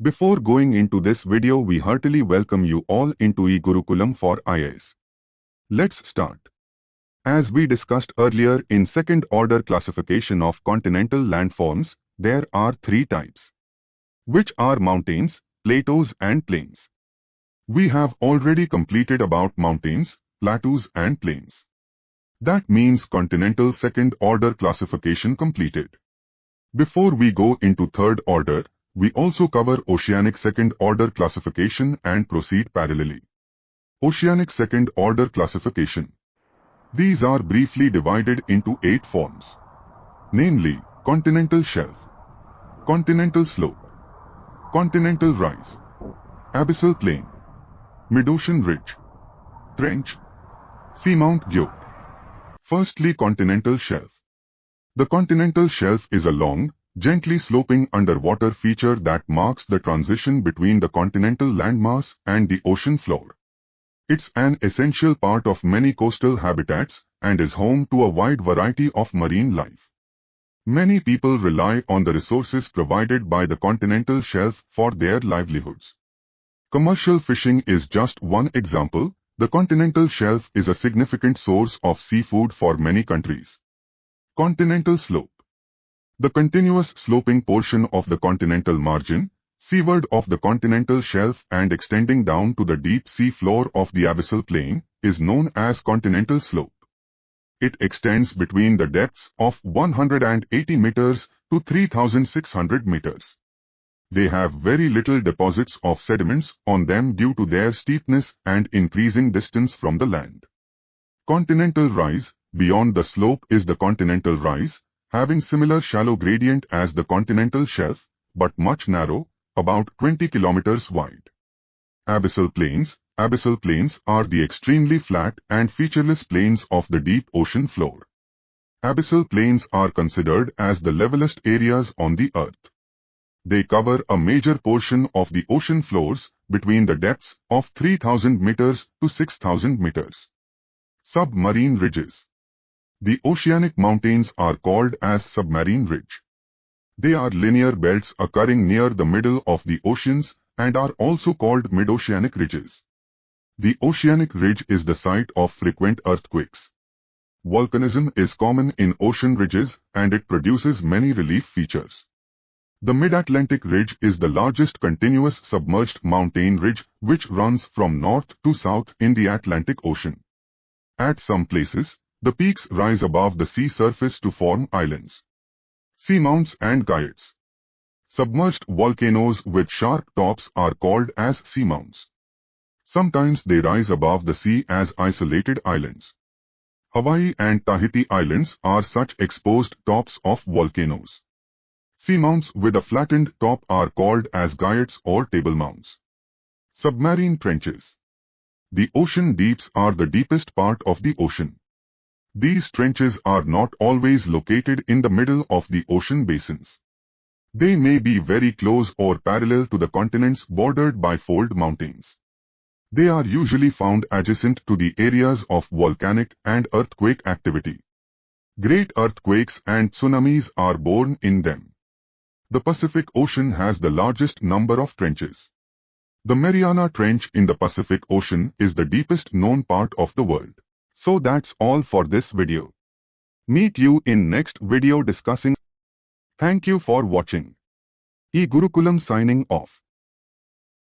Before going into this video, we heartily welcome you all into e-Gurukulam for IAS. Let's start. As we discussed earlier in second order classification of continental landforms, there are three types, which are mountains, plateaus and plains. We have already completed about mountains, plateaus and plains. That means continental second order classification completed. Before we go into third order, we also cover Oceanic second order classification and proceed parallelly. Oceanic second order classification. These are briefly divided into 8 forms, namely Continental Shelf, Continental Slope, Continental Rise, Abyssal Plane, Mid-Ocean Ridge, Trench, Seamount Guyot. Firstly, Continental Shelf. The Continental Shelf is a long, gently sloping underwater feature that marks the transition between the continental landmass and the ocean floor. It's an essential part of many coastal habitats and is home to a wide variety of marine life. Many people rely on the resources provided by the continental shelf for their livelihoods. Commercial fishing is just one example. The continental shelf is a significant source of seafood for many countries. Continental Slope. The continuous sloping portion of the continental margin, seaward of the continental shelf and extending down to the deep sea floor of the abyssal plain, is known as continental slope. It extends between the depths of 180 meters to 3,600 meters. They have very little deposits of sediments on them due to their steepness and increasing distance from the land. Continental Rise. Beyond the slope is the continental rise, having similar shallow gradient as the continental shelf, but much narrow, about 20 kilometers wide. Abyssal Plains. Abyssal plains are the extremely flat and featureless plains of the deep ocean floor. Abyssal plains are considered as the levelest areas on the earth. They cover a major portion of the ocean floors between the depths of 3,000 meters to 6,000 meters. Submarine Ridges. The oceanic mountains are called as submarine ridge. They are linear belts occurring near the middle of the oceans and are also called mid-oceanic ridges. The oceanic ridge is the site of frequent earthquakes. Volcanism is common in ocean ridges and it produces many relief features. The Mid-Atlantic Ridge is the largest continuous submerged mountain ridge which runs from north to south in the Atlantic Ocean. At some places, the peaks rise above the sea surface to form islands. Seamounts and guyots. Submerged volcanoes with sharp tops are called as seamounts. Sometimes they rise above the sea as isolated islands. Hawaii and Tahiti Islands are such exposed tops of volcanoes. Seamounts with a flattened top are called as guyots or table mounts. Submarine trenches. The ocean deeps are the deepest part of the ocean. These trenches are not always located in the middle of the ocean basins. They may be very close or parallel to the continents bordered by fold mountains. They are usually found adjacent to the areas of volcanic and earthquake activity. Great earthquakes and tsunamis are born in them. The Pacific Ocean has the largest number of trenches. The Mariana Trench in the Pacific Ocean is the deepest known part of the world. So that's all for this video. Meet you in next video discussing. Thank you for watching. e-Gurukulam signing off.